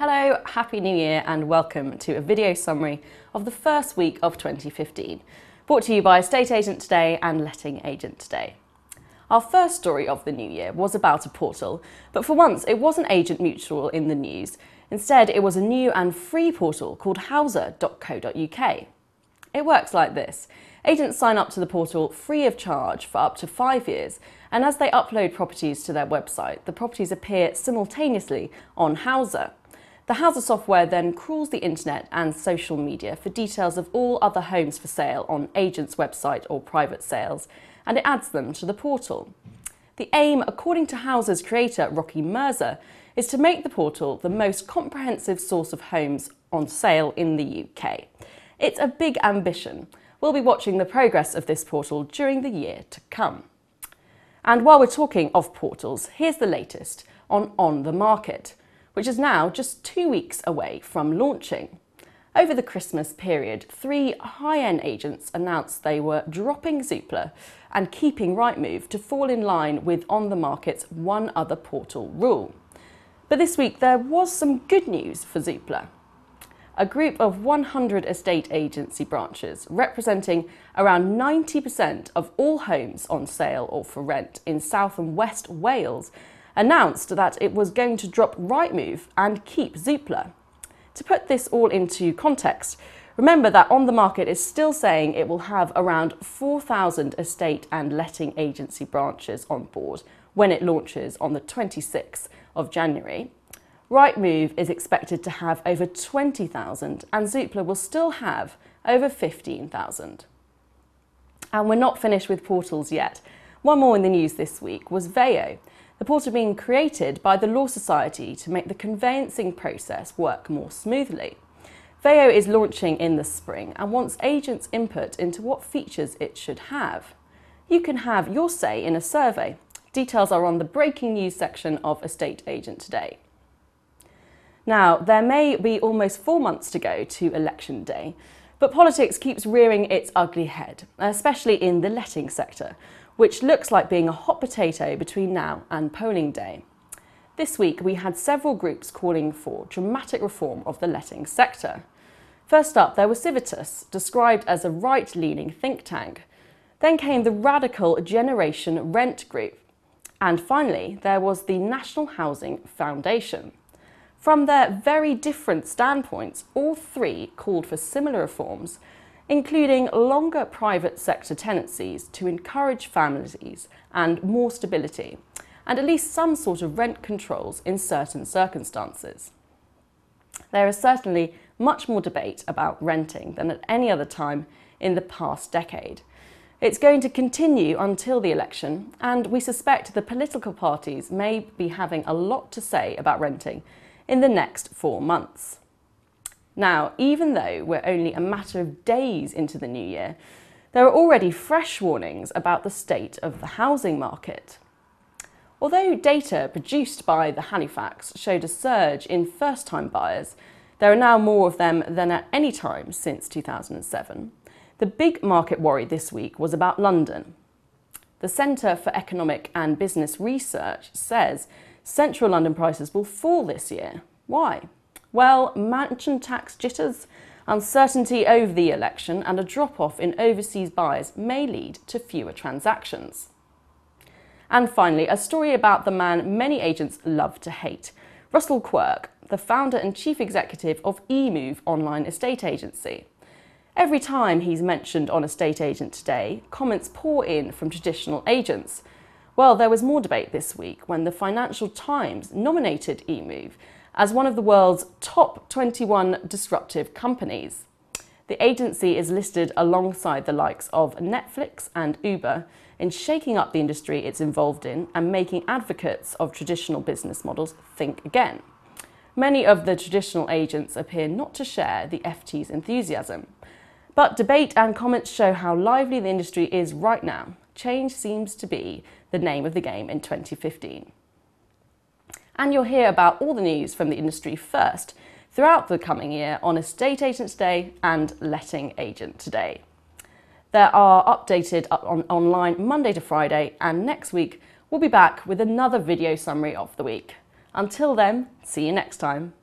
Hello, Happy New Year and welcome to a video summary of the first week of 2015, brought to you by Estate Agent Today and Letting Agent Today. Our first story of the new year was about a portal, but for once it wasn't Agent Mutual in the news. Instead, it was a new and free portal called houser.co.uk. It works like this. Agents sign up to the portal free of charge for up to 5 years, and as they upload properties to their website, the properties appear simultaneously on Houser. The Houser software then crawls the internet and social media for details of all other homes for sale on agents' website or private sales, and it adds them to the portal. The aim, according to Houser's creator Rocky Mirza, is to make the portal the most comprehensive source of homes on sale in the UK. It's a big ambition. We'll be watching the progress of this portal during the year to come. And while we're talking of portals, here's the latest on the Market, which is now just 2 weeks away from launching. Over the Christmas period, 3 high-end agents announced they were dropping Zoopla and keeping Rightmove to fall in line with On the Market's one other portal rule. But this week there was some good news for Zoopla. A group of 100 estate agency branches, representing around 90% of all homes on sale or for rent in South and West Wales, announced that it was going to drop Rightmove and keep Zoopla. To put this all into context, remember that On the Market is still saying it will have around 4,000 estate and letting agency branches on board when it launches on the 26th of January. Rightmove is expected to have over 20,000 and Zoopla will still have over 15,000. And we're not finished with portals yet. One more in the news this week was Veo, the portal being created by the Law Society to make the conveyancing process work more smoothly. Veo is launching in the spring and wants agents' input into what features it should have. You can have your say in a survey. Details are on the breaking news section of Estate Agent Today. Now, there may be almost 4 months to go to election day, but politics keeps rearing its ugly head, especially in the letting sector, which looks like being a hot potato between now and polling day. This week we had several groups calling for dramatic reform of the letting sector. First up, there was Civitas, described as a right-leaning think tank. Then came the radical Generation Rent group. And finally, there was the National Housing Foundation. From their very different standpoints, all three called for similar reforms, including longer private sector tenancies to encourage families and more stability, and at least some sort of rent controls in certain circumstances. There is certainly much more debate about renting than at any other time in the past decade. It's going to continue until the election, and we suspect the political parties may be having a lot to say about renting in the next 4 months. Now, even though we're only a matter of days into the new year, there are already fresh warnings about the state of the housing market. Although data produced by the Halifax showed a surge in first-time buyers, there are now more of them than at any time since 2007. The big market worry this week was about London. The Centre for Economic and Business Research says central London prices will fall this year. Why? Well, mansion tax jitters, uncertainty over the election and a drop-off in overseas buyers may lead to fewer transactions. And finally, a story about the man many agents love to hate, Russell Quirk, the founder and chief executive of eMoov online estate agency. Every time he's mentioned on Estate Agent Today, comments pour in from traditional agents. Well, there was more debate this week when the Financial Times nominated eMoov as one of the world's top 21 disruptive companies. The agency is listed alongside the likes of Netflix and Uber in shaking up the industry it's involved in and making advocates of traditional business models think again. Many of the traditional agents appear not to share the FT's enthusiasm. But debate and comments show how lively the industry is right now. Change seems to be the name of the game in 2015. And you'll hear about all the news from the industry first throughout the coming year on Estate Agent Today and Letting Agent Today. There are updated online Monday to Friday, and next week we'll be back with another video summary of the week. Until then, see you next time.